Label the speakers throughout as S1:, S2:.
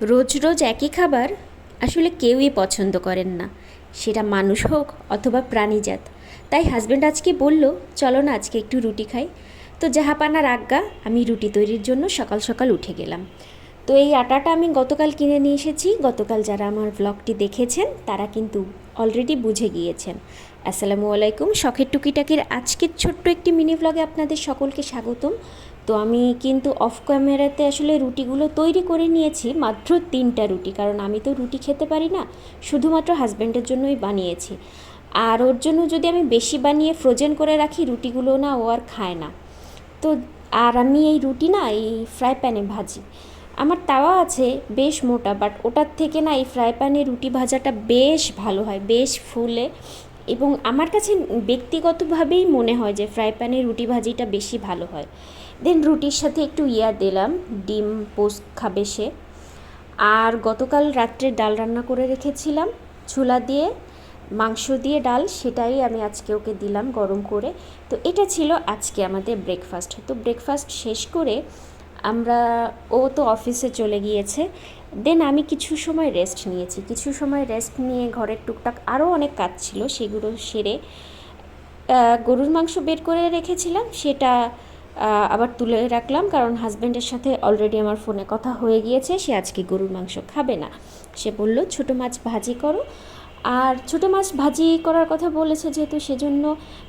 S1: রোজ রোজ একই খাবার আসলে কেউই পছন্দ করেন না, সেটা মানুষ হোক অথবা প্রাণীজাত। তাই হাজব্যান্ড আজকে বলল, চলো না আজকে একটু রুটি খাই। তো জাহাপানার আজ্ঞা, আমি রুটি তৈরির জন্য সকাল সকাল উঠে গেলাম। তো এই আটাটা আমি গতকাল কিনে নিয়ে এসেছি। গতকাল যারা আমার ব্লগটি দেখেছেন তারা কিন্তু অলরেডি বুঝে গিয়েছেন। আসসালামু আলাইকুম, শখের টুকিটাকির আজকের ছোট্ট একটি মিনি ব্লগে আপনাদের সকলকে স্বাগতম। তো আমি কিন্তু অফ ক্যামেরাতে আসলে রুটিগুলো তৈরি করে নিয়েছি, মাত্র 3টা রুটি, কারণ আমি তো রুটি খেতে পারি না, শুধুমাত্র হাজব্যান্ডের জন্যই বানিয়েছি। আর ওর জন্য যদি আমি বেশি বানিয়ে ফ্রোজেন করে রাখি, রুটিগুলো না ও আর খায় না। তো আর আমি এই রুটি না এই ফ্রাই প্যানে ভাজি। আমার তাওয়া আছে বেশ মোটা, বাট ওটার থেকে না এই ফ্রাই প্যানে রুটি ভাজাটা বেশ ভালো হয়, বেশ ফুলে। এবং আমার কাছে ব্যক্তিগতভাবেই মনে হয় যে ফ্রাই প্যানে রুটি ভাজিটা বেশি ভালো হয়। দেন রুটির সাথে একটু দিলাম, ডিম পোস্ট খাবে সে। আর গতকাল রাত্রে ডাল রান্না করে রেখেছিলাম ছোলা দিয়ে, মাংস দিয়ে ডাল, সেটাই আমি আজকে ওকে দিলাম গরম করে। তো এটা ছিল আজকে আমাদের ব্রেকফাস্ট। তো ব্রেকফাস্ট শেষ করে ও তো অফিসে চলে গিয়েছে। দেন আমি কিছু সময় রেস্ট নিয়ে ঘরের টুকটাক আরও অনেক কাজ ছিল, সেগুলো সেরে গরুর মাংস বের করে রেখেছিলাম, সেটা আবার তুলে রাখলাম, কারণ হাজব্যান্ডের সাথে অলরেডি আমার ফোনে কথা হয়ে গিয়েছে, সে আজকে গরুর মাংস খাবে না। সে বলল ছোটো মাছ ভাজি করো। আর ছোটো মাছ ভাজি করার কথা বলেছে যেহেতু, সেজন্য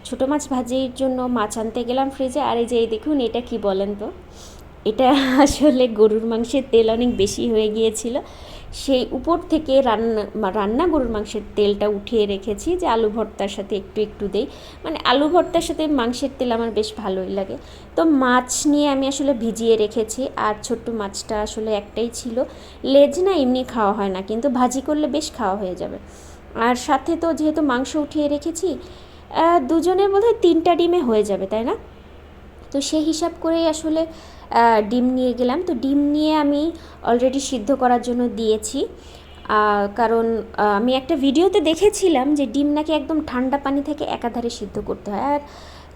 S1: ছোটো মাছ ভাজির জন্য মাছ আনতে গেলাম ফ্রিজে। আর এই যে দেখুন, এটা কি বলেন তো, এটা আসলে গরুর মাংসের তেল অনেক বেশি হয়ে গিয়েছিল, সেই উপর থেকে রান্না গরুর মাংসের তেলটা উঠিয়ে রেখেছি, যে আলু ভর্তার সাথে একটু একটু দেই। মানে আলু ভর্তার সাথে মাংসের তেল আমার বেশ ভালোই লাগে। তো মাছ নিয়ে আমি আসলে ভিজিয়ে রেখেছি। আর ছোট্ট মাছটা আসলে একটাই ছিল, লেজ না এমনি খাওয়া হয় না, কিন্তু ভাজি করলে বেশ খাওয়া হয়ে যাবে। আর সাথে তো যেহেতু মাংস উঠিয়ে রেখেছি, দুজনের বোধহয় 3টা ডিমে হয়ে যাবে, তাই না? তো সেই হিসাব করেই আসলে ডিম নিয়ে গেলাম। তো ডিম নিয়ে আমি অলরেডি সিদ্ধ করার জন্য দিয়েছি, কারণ আমি একটা ভিডিওতে দেখেছিলাম যে ডিম নাকি একদম ঠান্ডা পানি থেকে একাধারে সিদ্ধ করতে হয়। আর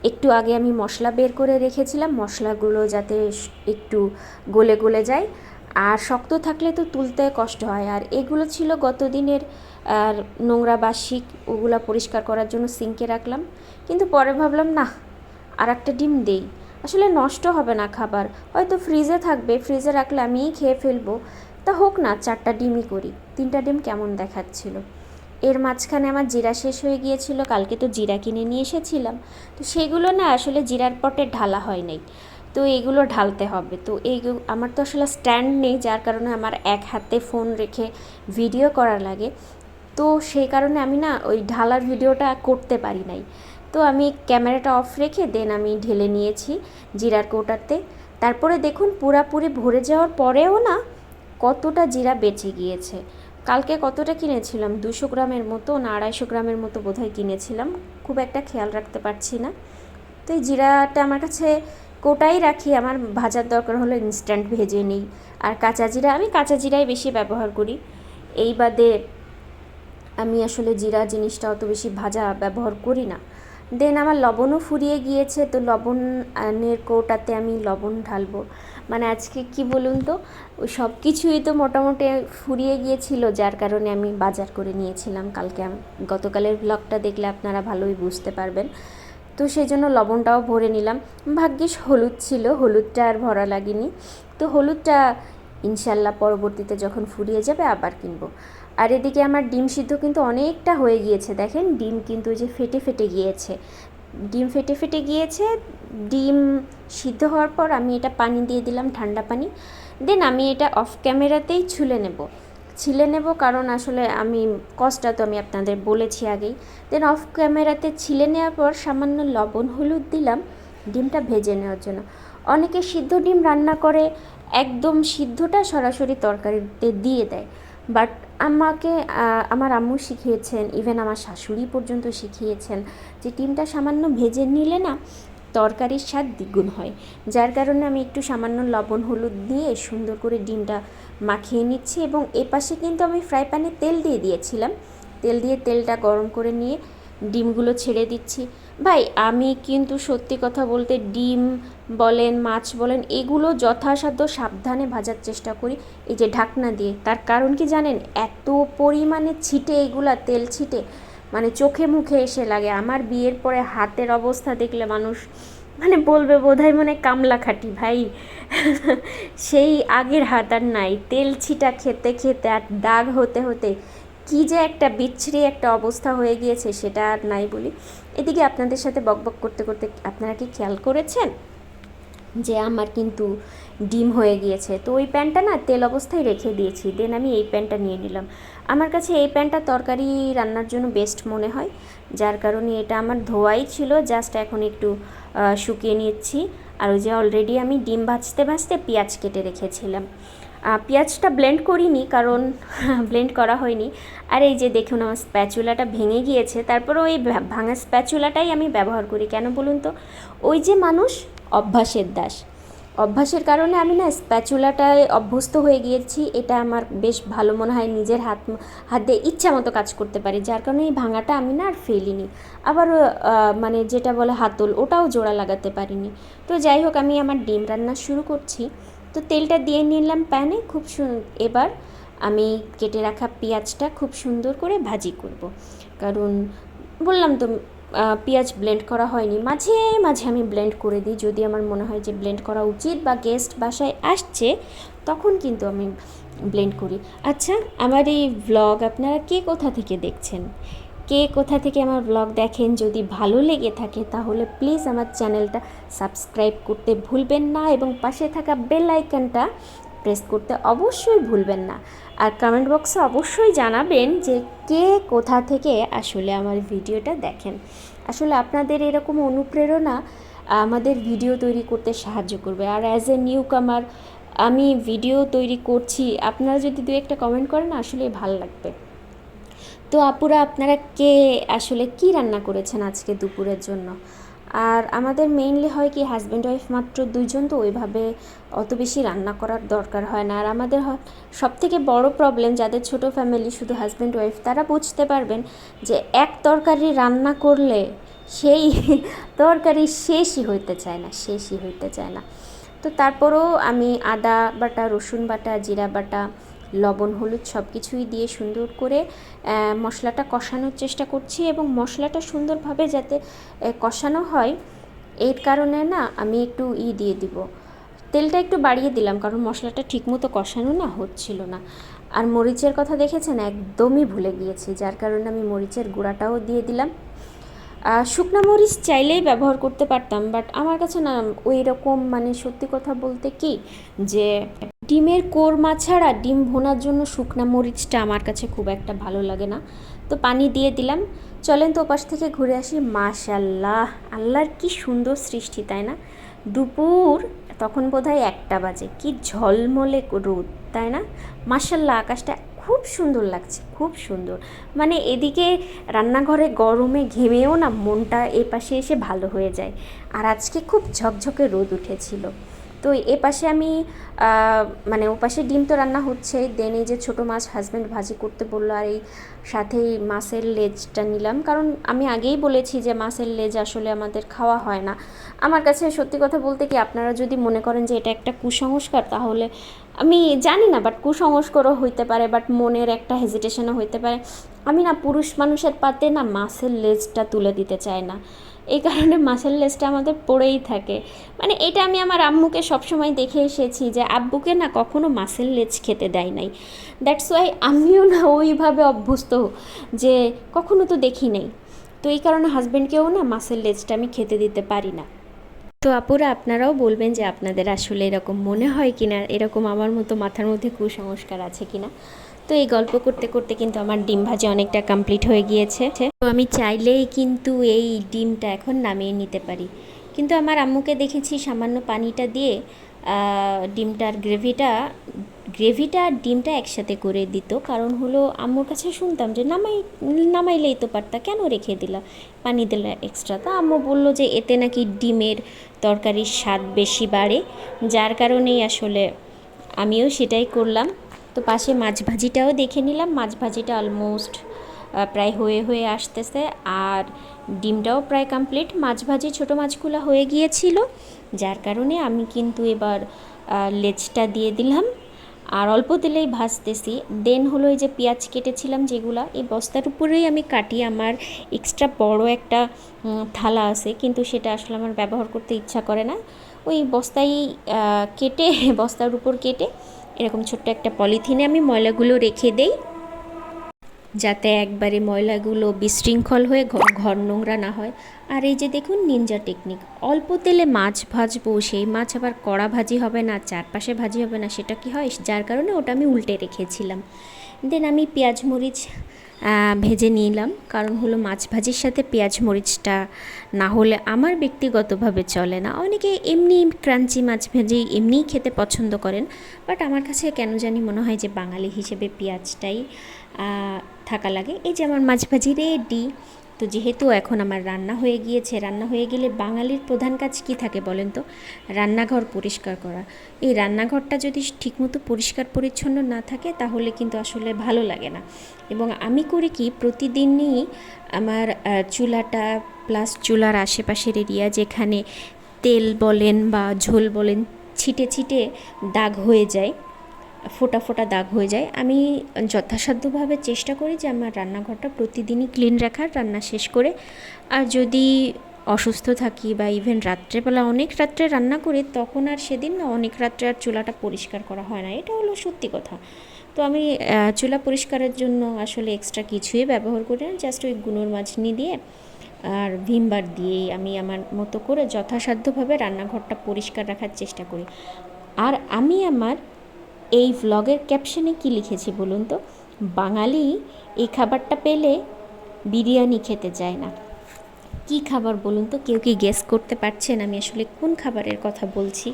S1: একটু আগে আমি মশলা বের করে রেখেছিলাম, মশলাগুলো যাতে একটু গলে গলে যায়, আর শক্ত থাকলে তো তুলতে কষ্ট হয়। আর এগুলো ছিল গত দিনের আর নোংরা বাসি, ওগুলো পরিষ্কার করার জন্য সিঙ্কে রাখলাম। কিন্তু পরে ভাবলাম না, আর একটা ডিম দেই, আসলে নষ্ট হবে না খাবার, হয়তো ফ্রিজে থাকবে, ফ্রিজে রাখলে আমিই খেয়ে ফেলবো। তা হোক না, 4টা ডিমই করি। 3টা ডিম কেমন দেখাচ্ছিল। এর মাঝখানে আমার জিরা শেষ হয়ে গিয়েছিল, কালকে তো জিরা কিনে নিয়ে এসেছিলাম, তো সেগুলো না আসলে জিরার পটে ঢালা হয় নাই, তো এইগুলো ঢালতে হবে। তো আমার তো আসলে স্ট্যান্ড নেই, যার কারণে আমার এক হাতে ফোন রেখে ভিডিও করা লাগে। তো সেই কারণে আমি না ওই ঢালার ভিডিওটা করতে পারি নাই। তো আমি ক্যামেরাটা অফ রেখে দেন আমি ঢেলে নিয়েছি জিরার কৌটাতে। তারপরে দেখুন, পুরাপুরি ভরে যাওয়ার পরেও না কতটা জিরা বেঁচে গিয়েছে। কালকে কতটা কিনেছিলাম, 200 গ্রামের মতো না 250 গ্রামের মতো বোধহয় কিনেছিলাম, খুব একটা খেয়াল রাখতে পারছি না। তো এই জিরাটা আমার কাছে কোটাই রাখি, আমার ভাজার দরকার হলে ইনস্ট্যান্ট ভেজে নিই। আর আমি কাঁচা জিরাই বেশি ব্যবহার করি। এই বাদে আমি আসলে জিরা জিনিসটা অত বেশি ভাজা ব্যবহার করি না। দেন আমার লবণও ফুরিয়ে গিয়েছে, তো লবণের কৌটাতে আমি লবণ ঢালবো। মানে আজকে কি বলুন তো, ওই সব কিছুই তো মোটামুটি ফুরিয়ে গিয়েছিল, যার কারণে আমি বাজার করে নিয়েছিলাম কালকে। গতকালের ব্লগটা দেখলে আপনারা ভালোই বুঝতে পারবেন। তো সেই জন্য লবণটাও ভরে নিলাম। ভাগ্যিস হলুদ ছিল, হলুদটা আর ভরা লাগেনি। তো হলুদটা ইনশাল্লাহ পরবর্তীতে যখন ফুরিয়ে যাবে আবার কিনবো। আর এদিকে আমার ডিম সিদ্ধ কিন্তু অনেকটা হয়ে গিয়েছে, দেখেন ডিম কিন্তু যে ফেটে ফেটে গিয়েছে, ডিম সিদ্ধ হওয়ার পর আমি এটা পানি দিয়ে দিলাম, ঠান্ডা পানি। দেন আমি এটা অফ ক্যামেরাতেই ছিলে নেব, কারণ আসলে কষ্টটা তো আমি আপনাদের বলেছি আগেই। দেন অফ ক্যামেরাতে ছিলে নেওয়ার পর সামান্য লবণ হলুদ দিলাম ডিমটা ভেজে নেওয়ার জন্য। অনেকে সিদ্ধ ডিম রান্না করে একদম সিদ্ধটা সরাসরি তরকারিতে দিয়ে দেয়, বাট আমার আম্মু শিখিয়েছেন, ইভেন আমার শাশুড়ি পর্যন্ত শিখিয়েছেন যে ডিমটা সামান্য ভেজে নিলে না তরকারির স্বাদ দ্বিগুণ হয়। যার কারণে আমি একটু সামান্য লবণ হলুদ দিয়ে সুন্দর করে ডিমটা মাখিয়ে নিচ্ছি। এবং এপাশে কিন্তু আমি ফ্রাই প্যানে তেল দিয়ে দিয়েছিলাম, তেলটা গরম করে নিয়ে ডিমগুলো ছেড়ে দিচ্ছি। ভাই আমি কিন্তু সত্যি কথা বলতে ডিম বলেন মাছ বলেন এগুলো যথাসাধ্য সাবধানে ভাজার চেষ্টা করি, এই যে ঢাকনা দিয়ে। তার কারণ কি জানেন, এত পরিমাণে ছিটে এগুলা, তেল ছিটে, মানে চোখে মুখে এসে লাগে। আমার বিয়ের পরে হাতের অবস্থা দেখলে মানুষ মানে বলবে বোধহয় মনে কামলা খাটি ভাই। সেই আগের হাত আর নাই, তেল ছিটা খেতে খেতে আর দাগ হতে হতে কি যে একটা বিচ্ছিরি একটা অবস্থা হয়ে গিয়েছে সেটা আর নাই বলি। এদিকে আপনাদের সাথে বকবক করতে করতে আপনারা কি খেয়াল করেছেন যে আমার কিন্তু ডিম হয়ে গিয়েছে? তো ওই প্যানটা না তেল অবস্থায় রেখে দিয়েছি, দেন আমি এই প্যানটা নিয়ে নিলাম। আমার কাছে এই প্যানটা তরকারি রান্নার জন্য বেস্ট মনে হয়, যার কারণে এটা আমার ধোয়াই ছিল, জাস্ট এখন একটু শুকিয়ে নিচ্ছি। আর ওই যে অলরেডি আমি ডিম ভাজতে ভাজতে পেঁয়াজ কেটে রেখেছিলাম। পেঁয়াজটা ব্লেন্ড করিনি কারণ ব্লেন্ড করা হয়নি। আর এই যে দেখুন আমার স্প্যাচুলাটা ভেঙে গিয়েছে, তারপরে ওই ভাঙা স্প্যাচুলাটাই আমি ব্যবহার করি। কেন বলুন তো? ওই যে মানুষ অভ্যাসের দাস, অভ্যাসের কারণে আমি না স্প্যাচুলাটায় অভ্যস্ত হয়ে গিয়েছি। এটা আমার বেশ ভালো মনে হয়, নিজের হাত দিয়ে ইচ্ছা মতো কাজ করতে পারি, যার কারণে এই ভাঙাটা আমি না আর ফেলিনি। আবার মানে যেটা বলে হাতল, ওটাও জোড়া লাগাতে পারিনি। তো যাই হোক, আমি আমার ডিম রান্না শুরু করছি। তো তেলটা দিয়ে নিলাম প্যানে, খুব এবার আমি কেটে রাখা পেঁয়াজটা খুব সুন্দর করে ভাজি করব। কারণ বললাম তো পেঁয়াজ ব্লেন্ড করা হয়নি, মাঝে মাঝে আমি ব্লেন্ড করে দিই যদি আমার মনে হয় যে ব্লেন্ড করা উচিত, বা গেস্ট বাসায় আসছে তখন কিন্তু আমি ব্লেন্ড করি। আচ্ছা, আমার এই ভ্লগ আপনারা কে কোথা থেকে দেখছেন, কে কোথা থেকে আমার ব্লগ দেখেন? যদি ভালো লেগে থাকে তাহলে প্লিজ আমার চ্যানেলটা সাবস্ক্রাইব করতে ভুলবেন না, এবং পাশে থাকা বেল আইকনটা প্রেস করতে অবশ্যই ভুলবেন না। আর কমেন্ট বক্সে অবশ্যই জানাবেন যে কে কোথা থেকে আসলে আমার ভিডিওটা দেখেন। আসলে আপনাদের এরকম অনুপ্রেরণা আমাদের ভিডিও তৈরি করতে সাহায্য করবে। আর অ্যাজ এ নিউ কামার আমি ভিডিও তৈরি করছি, আপনারা যদি দু একটা কমেন্ট করেন আসলে ভালো লাগবে। তো আপুরা, আপনারা কে আসলে কি রান্না করেছেন আজকে দুপুরের জন্য? আর আমাদের মেইনলি হয় কি, হাজব্যান্ড ওয়াইফ মাত্র দুইজন, তো ওইভাবে অত বেশি রান্না করার দরকার হয় না। আর আমাদের সবথেকে বড় প্রবলেম, যাদের ছোট ফ্যামিলি শুধু হাজব্যান্ড ওয়াইফ, তারা বুঝতে পারবেন যে এক তরকারি রান্না করলে সেই তরকারি শেষই হইতে চায় না, শেষই হইতে চায় না। তো তারপরেও আমি আদা বাটা, রসুন বাটা, জিরা বাটা, লবণ হলুদ সব কিছুই দিয়ে সুন্দর করে মশলাটা কষানোর চেষ্টা করছি, এবং মশলাটা সুন্দরভাবে যাতে কষানো হয় এর কারণে না আমি একটু দিয়ে দিব, তেলটা একটু বাড়িয়ে দিলাম, কারণ মশলাটা ঠিকমতো কষানো না হচ্ছিল না। আর মরিচের কথা দেখেছেন, একদমই ভুলে গিয়েছি, যার কারণে আমি মরিচের গুঁড়াটাও দিয়ে দিলাম। শুকনো মরিচ চাইলেই ব্যবহার করতে পারতাম, বাট আমার কাছে না ওই রকম, মানে সত্যি কথা বলতে কি, যে ডিমের কোরমা ছাড়া ডিম ভোনার জন্য শুকনো মরিচটা আমার কাছে খুব একটা ভালো লাগে না। তো পানি দিয়ে দিলাম। চলেন তো ওপাশ থেকে ঘুরে আসি। মাশাল্লাহ, আল্লাহর কি সুন্দর সৃষ্টি, তাই না? দুপুর তখন বোধহয় 1টা বাজে, কি ঝলমলে রোদ, তাই না? মাশাল্লাহ, আকাশটা খুব সুন্দর লাগছে, খুব সুন্দর। মানে এদিকে রান্নাঘরে গরমে ঘেমেও না মনটা এ পাশে এসে ভালো হয়ে যায়। আর আজকে খুব ঝকঝকে রোদ উঠেছিল। তো এ পাশে আমি মানে ও পাশে ডিম তো রান্না হচ্ছে, দেন এই যে ছোটো মাছ হাজব্যান্ড ভাজি করতে বললো, আর এই সাথেই মাছের লেজটা নিলাম, কারণ আমি আগেই বলেছি যে মাছের লেজ আসলে আমাদের খাওয়া হয় না। আমার কাছে সত্যি কথা বলতে কি, আপনারা যদি মনে করেন যে এটা একটা কুসংস্কার, তাহলে আমি জানি না, বাট কুসংস্কারও হইতে পারে, বাট মনের একটা হেজিটেশনও হইতে পারে। আমি না পুরুষ মানুষের পাতে না মাছের লেজটা তুলে দিতে চাই না, এই কারণে মাছের লেজটা আমাদের পড়েই থাকে। মানে এটা আমি আমার আম্মুকে সবসময় দেখে এসেছি যে আব্বুকে না কখনো মাছের লেজ খেতে দেয় নাই। দ্যাটস ওয়াই আমিও না ওইভাবে অভ্যস্ত, যে কখনো তো দেখি নাই। তো এই কারণে হাজব্যান্ডকেও না মাছের লেজটা আমি খেতে দিতে পারি না। তো আপুরা, আপনারাও বলবেন যে আপনাদের আসলে এরকম মনে হয় কি না, এরকম আমার মতো মাথার মধ্যে কুসংস্কার আছে কি না। তো এই গল্প করতে করতে কিন্তু আমার ডিম ভাজি অনেকটা কমপ্লিট হয়ে গিয়েছে। তো আমি চাইলেই কিন্তু এই ডিমটা এখন নামিয়ে নিতে পারি, কিন্তু আমার আম্মুকে দেখেছি সামান্য পানিটা দিয়ে ডিমটার গ্রেভিটা আর ডিমটা একসাথে করে দিত। কারণ হলো আম্মুর কাছে শুনতাম যে নামাইলেই তো পারতা, কেন রেখে দিলা, পানি দিলে এক্সট্রা। তা আম্মু বলল যে এতে নাকি ডিমের তরকারির স্বাদ বেশি বাড়ে, যার কারণেই আসলে আমিও সেটাই করলাম। তো পাশে মাছ ভাজিটাও দেখে নিলাম, মাছ ভাজিটা অলমোস্ট প্রায় হয়ে হয়ে আসতেছে, আর ডিমটাও প্রায় কমপ্লিট। মাছ ভাজি ছোটো মাছগুলো হয়ে গিয়েছিল, যার কারণে আমি কিন্তু এবার লেজটা দিয়ে দিলাম আর অল্প তেলেই ভাজতেছি। দেন হলো এই যে পেঁয়াজ কেটেছিলাম যেগুলো, এই বস্তার উপরেই আমি কাটি। আমার এক্সট্রা বড় একটা থালা আছে, কিন্তু সেটা আসলে আমার ব্যবহার করতে ইচ্ছা করে না। ওই বস্তায় কেটে বস্তার উপর কেটে এরকম ছোট্ট একটা পলিথিনে আমি ময়লাগুলো রেখে দেই, যাতে একবারে ময়লাগুলো বিশৃঙ্খল হয়ে ঘর নোংরা না হয়। আর এই যে দেখুন নিনজা টেকনিক, অল্প তেলে মাছ ভাজবো, সেই মাছ আবার কড়া ভাজি হবে না, চারপাশে ভাজি হবে না, সেটা কি হয়, যার কারণে ওটা আমি উল্টে রেখেছিলাম। দেন আমি পেঁয়াজ মরিচ ভেজে নিলাম, কারণ হলো মাছ ভাজির সাথে পেঁয়াজ মরিচটা না হলে আমার ব্যক্তিগতভাবে চলে না। অনেকে এমনি ক্রাঞ্চি মাছ ভেজে এমনিই খেতে পছন্দ করেন, বাট আমার কাছে কেন জানি মনে হয় যে বাঙালি হিসেবে পেঁয়াজটাই থাকা লাগে। এই যে আমার মাছ ভাজি রেডি। তো যেহেতু এখন আমার রান্না হয়ে গিয়েছে, রান্না হয়ে গেলে বাঙালির প্রধান কাজ কী থাকে বলেন তো? রান্নাঘর পরিষ্কার করা। এই রান্নাঘরটা যদি ঠিকমতো পরিষ্কার পরিচ্ছন্ন না থাকে তাহলে কিন্তু আসলে ভালো লাগে না। এবং আমি করি কি, প্রতিদিনই আমার চুলাটা প্লাস চুলার আশেপাশের এরিয়া, যেখানে তেল বলেন বা ঝোল বলেন ছিটে ছিটে দাগ হয়ে যায়, ফোটা ফোটা দাগ হয়ে যায়, আমি যথাসাধ্যভাবে চেষ্টা করি যে আমার রান্নাঘরটা প্রতিদিনই ক্লিন রাখার রান্না শেষ করে। আর যদি অসুস্থ থাকি বা ইভেন রাত্রেবেলা অনেক রাত্রে রান্না করি, তখন আর সেদিন না অনেক রাত্রে আর চুলাটা পরিষ্কার করা হয় না, এটা হলো সত্যি কথা। তো আমি চুলা পরিষ্কারের জন্য আসলে এক্সট্রা কিছুই ব্যবহার করি না, জাস্ট ওই গুঁড়োর মাঝনি দিয়ে আর ভিম বার দিয়েই আমি আমার মতো করে যথাসাধ্যভাবে রান্নাঘরটা পরিষ্কার রাখার চেষ্টা করি। আর আমি আমার এই ভ্লগের ক্যাপশনে কি লিখেছি বলুন তো? বাঙালি এই খাবারটা পেলে বিরিয়ানি খেতে চায় না। কি খাবার বলুন তো? কেউ কি গেস করতে পারছেন আমি আসলে কোন খাবারের কথা বলছি?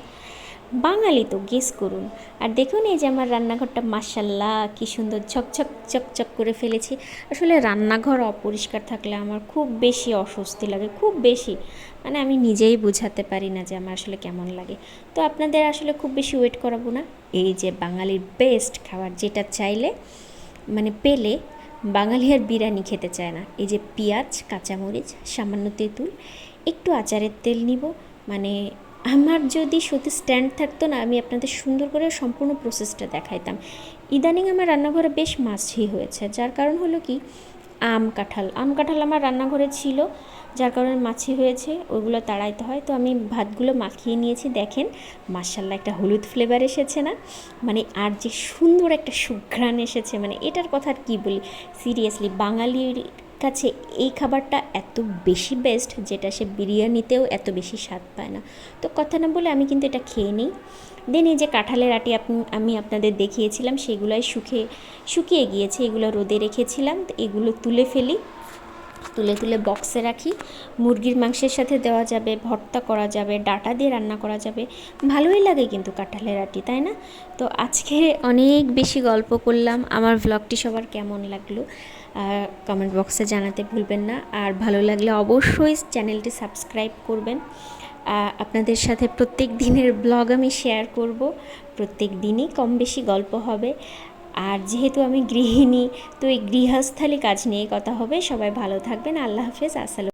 S1: বাঙালি তো, গেস করুন। আর দেখুন এই যে আমার রান্নাঘরটা, মাশাল্লাহ কি সুন্দর ঝকঝক চকচক করে ফেলেছি। আসলে রান্নাঘর অপরিষ্কার থাকলে আমার খুব বেশি অস্বস্তি লাগে, খুব বেশি, মানে আমি নিজেই বুঝাতে পারি না যে আমার আসলে কেমন লাগে। তো আপনাদের আসলে খুব বেশি ওয়েট করাবো না। এই যে বাঙালির বেস্ট খাবার, যেটা চাইলে মানে পেলে বাঙালি আর বিরিয়ানি খেতে চায় না। এই যে পেঁয়াজ, কাঁচামরিচ, সামান্য তেঁতুল, একটু আচারের তেল নিব, মানে আমার যদি সত্যি স্ট্যান্ড থাকতো না, আমি আপনাদের সুন্দর করে সম্পূর্ণ প্রসেসটা দেখাইতাম। ইদানিং আমার রান্নাঘরে বেশ মাছই হয়েছে, যার কারণ হলো কি, আম কাঁঠাল আমার রান্নাঘরে ছিল, যার কারণে মাছি হয়েছে, ওইগুলো তাড়াইতে হয়। তো আমি ভাতগুলো মাখিয়ে নিয়েছি, দেখেন মাশাল্লাহ একটা হলুদ ফ্লেভার এসেছে না, মানে আর যে সুন্দর একটা সুঘ্রাণ এসেছে, মানে এটার কথা আর কী বলি। সিরিয়াসলি বাঙালির কাছে এই খাবারটা এত বেশি বেস্ট, যেটা সে বিরিয়ানিতেও এত বেশি স্বাদ পায় না। তো কথা না বলে আমি কিন্তু এটা খেয়ে নিই। দেন এই যে কাঁঠালের আটি আমি আপনাদের দেখিয়েছিলাম, সেগুলোই শুকিয়ে গিয়েছে, এগুলো রোদে রেখেছিলাম। তো এগুলো তুলে ফেলি, তুলে তুলে বক্সে রাখি। মুরগির মাংসের সাথে দেওয়া যাবে, ভর্তা করা যাবে, ডাঁটা দিয়ে রান্না করা যাবে, ভালোই লাগে কিন্তু কাঁঠালের আটি, তাই না? তো আজকে অনেক বেশি গল্প করলাম। আমার ভ্লগটি সবার কেমন লাগলো কমেন্ট বক্সে জানাতে ভুলবেন না। আর ভালো লাগলে অবশ্যই চ্যানেলটি সাবস্ক্রাইব করবেন। আপনাদের সাথে প্রত্যেক দিনের ব্লগ আমি শেয়ার করব, প্রত্যেক দিনই কম বেশি গল্প হবে। আর যেহেতু আমি গৃহিণী, তো এই গৃহস্থালী কাজ নিয়ে কথা হবে। সবাই ভালো থাকবেন, আল্লাহ হাফেজ, আসসালাম।